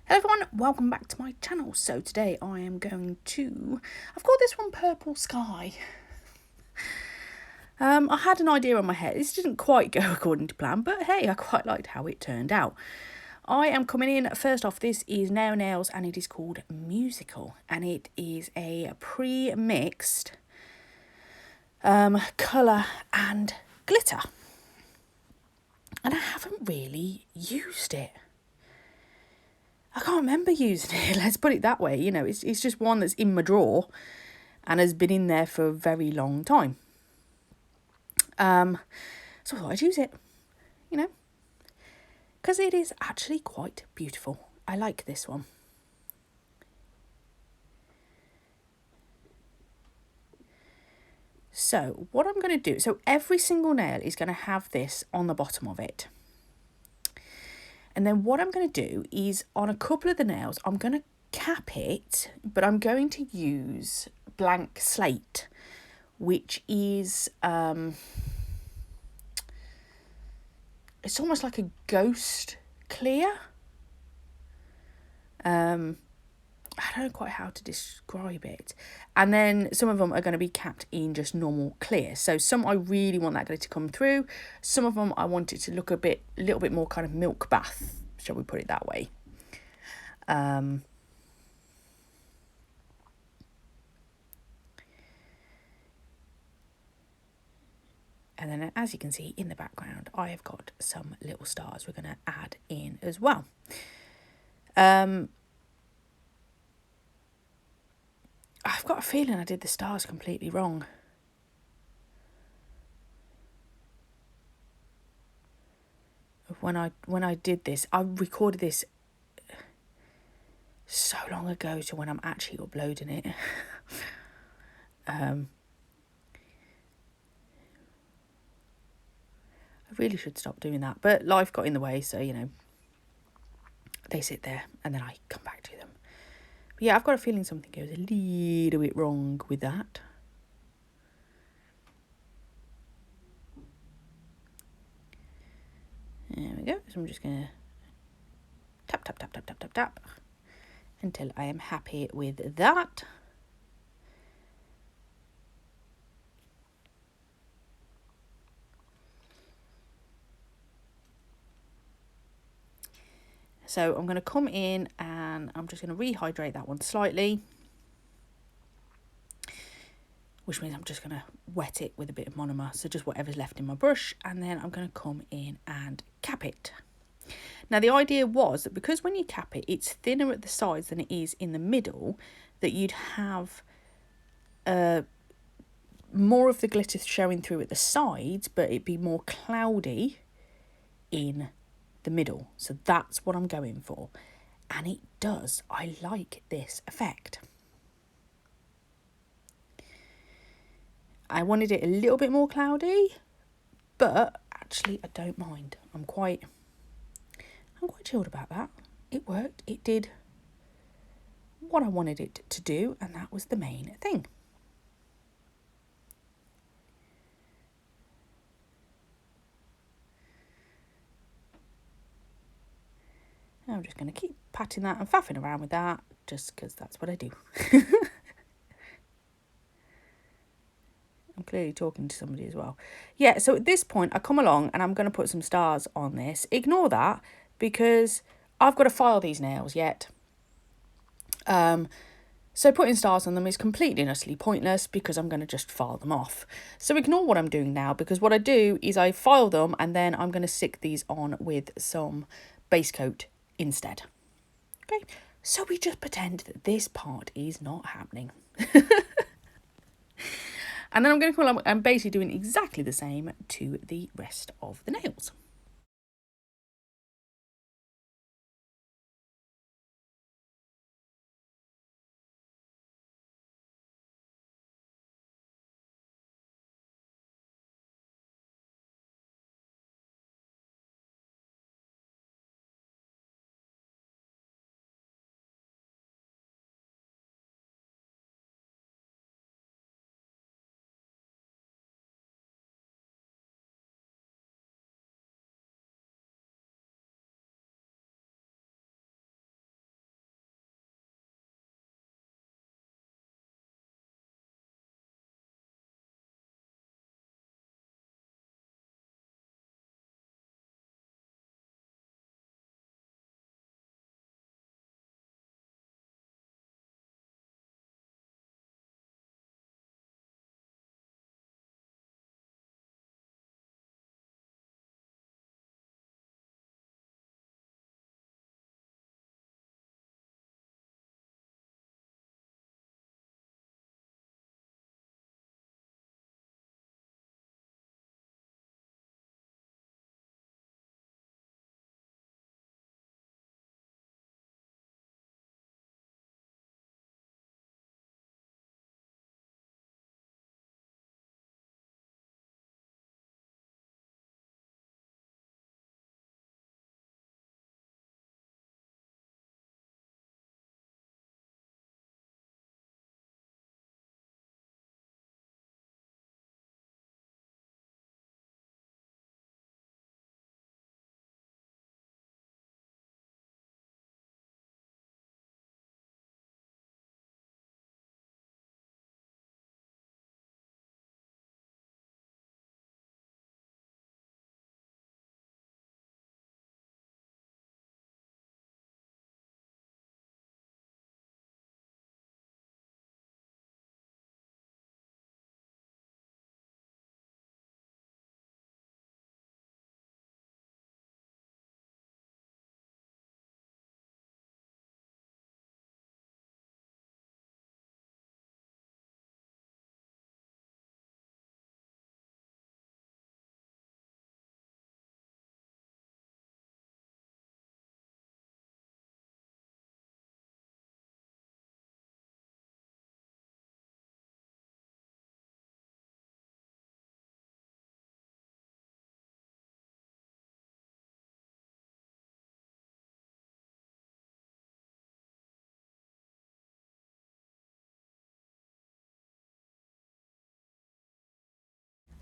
Hello everyone, welcome back to my channel. So today I am going to, I've called this one Purple Sky. I had an idea in my head. This didn't quite go according to plan, but hey, I quite liked how it turned out. I am coming in, first off, this is Naio Nails and it is called Musical. And it is a pre-mixed colour and glitter. And I haven't really used it. I can't remember using it, let's put it that way. You know, it's just one that's in my drawer and has been in there for a very long time. So I thought I'd use it, you know, because it is actually quite beautiful. I like this one. So what I'm going to do, so every single nail is going to have this on the bottom of it. And then what I'm going to do is on a couple of the nails, I'm going to cap it, but I'm going to use blank slate, which is, it's almost like a ghost clear. I don't know quite how to describe it. And then some of them are going to be capped in just normal clear. So some I really want that glitter to come through. Some of them I want it to look a little bit more kind of milk bath, shall we put it that way. And then as you can see in the background, I have got some little stars we're going to add in as well. I've got a feeling I did the stars completely wrong. When I did this, I recorded this so long ago to when I'm actually uploading it. I really should stop doing that, but life got in the way, so, you know, they sit there and then I come back to them. But yeah, I've got a feeling something goes a little bit wrong with that. There we go. So I'm just going to tap, tap, tap, tap, tap, tap, tap until I am happy with that. So I'm going to come in and I'm just going to rehydrate that one slightly, which means I'm just going to wet it with a bit of monomer, so just whatever's left in my brush, and then I'm going to come in and cap it. Now the idea was that because when you cap it, it's thinner at the sides than it is in the middle, that you'd have more of the glitter showing through at the sides, but it'd be more cloudy in the middle. So that's what I'm going for. And it does. I like this effect. I wanted it a little bit more cloudy, but actually I don't mind. I'm quite chilled about that. It worked. It did what I wanted it to do, and that was the main thing. I'm just going to keep patting that and faffing around with that, just because that's what I do. I'm clearly talking to somebody as well. Yeah, so at this point, I come along and I'm going to put some stars on this. Ignore that, because I've got to file these nails yet. So putting stars on them is completely and utterly pointless because I'm going to just file them off. So ignore what I'm doing now, because what I do is I file them and then I'm going to stick these on with some base coat instead. Okay, so we just pretend that this part is not happening. And then I'm going to come along and basically doing exactly the same to the rest of the nails.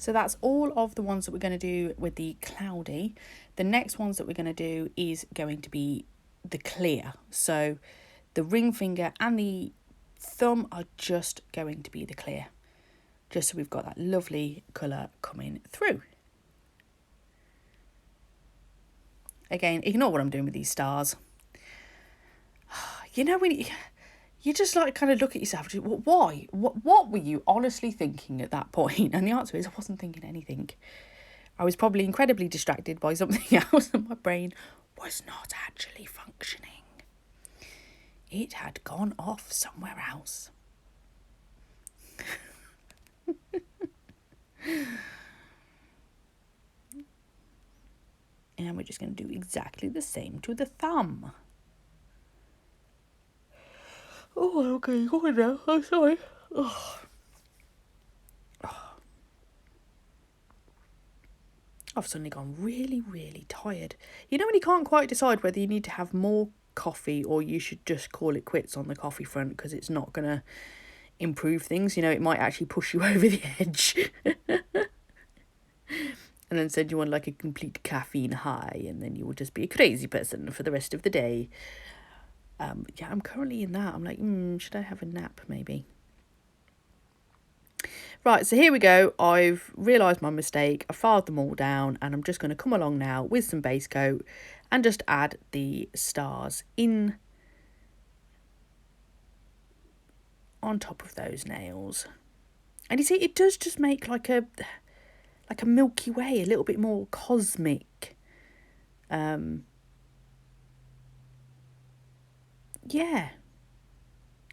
So that's all of the ones that we're going to do with the cloudy. The next ones that we're going to do is going to be the clear. So the ring finger and the thumb are just going to be the clear, just so we've got that lovely colour coming through. Again, ignore what I'm doing with these stars. You know, when you just like kind of look at yourself, why? What were you honestly thinking at that point? And the answer is I wasn't thinking anything. I was probably incredibly distracted by something else, and my brain was not actually functioning. It had gone off somewhere else. And we're just going to do exactly the same to the thumb. Oh, okay, go on now. I'm sorry. I've suddenly gone really, really tired. You know when you can't quite decide whether you need to have more coffee or you should just call it quits on the coffee front because it's not going to improve things. You know, it might actually push you over the edge. And then send you on like a complete caffeine high, and then you will just be a crazy person for the rest of the day. Yeah, I'm currently in that. I'm like, should I have a nap maybe? Right, so here we go. I've realised my mistake. I filed them all down, and I'm just going to come along now with some base coat and just add the stars in on top of those nails. And you see, it does just make like a Milky Way, a little bit more cosmic. Yeah,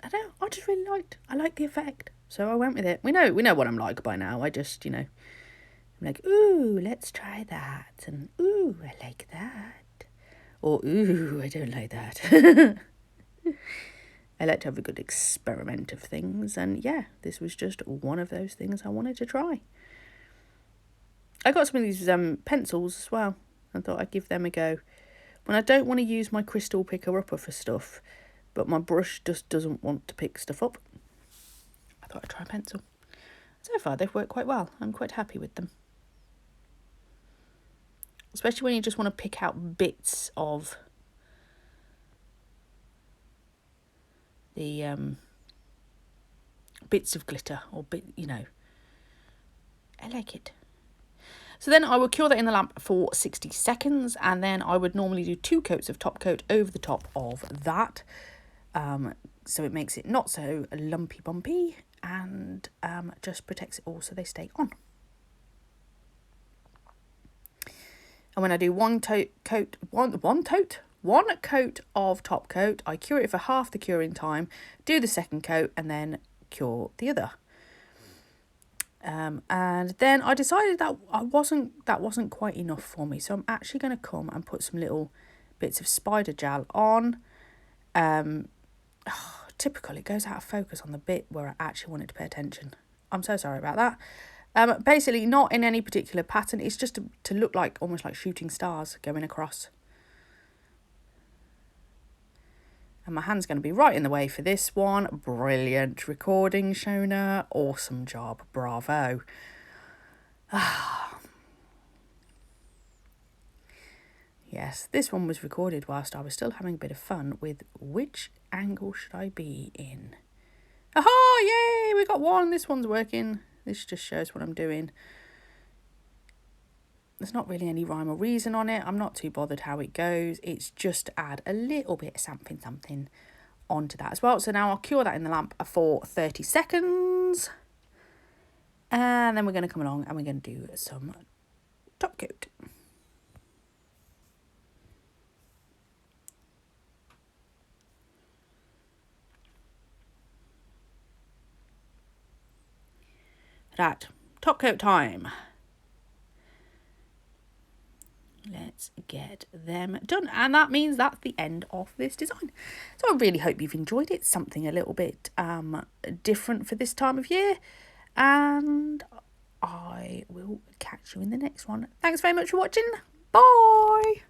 I don't know. I like the effect, so I went with it. We know what I'm like by now. I just, I'm like, ooh, let's try that, and ooh, I like that, or ooh, I don't like that. I like to have a good experiment of things, and yeah, this was just one of those things I wanted to try. I got some of these pencils as well. I thought I'd give them a go. When I don't want to use my crystal picker-upper for stuff, but my brush just doesn't want to pick stuff up, I thought I'd try a pencil. So far, they've worked quite well. I'm quite happy with them. Especially when you just want to pick out bits of the bits of glitter or I like it. So then I will cure that in the lamp for 60 seconds, and then I would normally do 2 coats of top coat over the top of that, so it makes it not so lumpy bumpy, and just protects it all so they stay on. And when I do one coat of top coat, I cure it for half the curing time, do the second coat, and then cure the other. And then I decided that wasn't quite enough for me, so I'm actually going to come and put some little bits of spider gel on. Typical, it goes out of focus on the bit where I actually wanted to pay attention. I'm so sorry about that. Basically, not in any particular pattern. It's just to look like almost like shooting stars going across. And my hand's going to be right in the way for this one. Brilliant recording, Shona. Awesome job. Bravo. Yes, this one was recorded whilst I was still having a bit of fun with which angle should I be in. Aha! Yay! We got one. This one's working. This just shows what I'm doing. There's not really any rhyme or reason on it. I'm not too bothered how it goes. It's just to add a little bit of something onto that as well. So now I'll cure that in the lamp for 30 seconds. And then we're going to come along and we're going to do some top coat. Right, top coat time. Let's get them done. And that means that's the end of this design. So I really hope you've enjoyed it. Something a little bit different for this time of year. And I will catch you in the next one. Thanks very much for watching. Bye.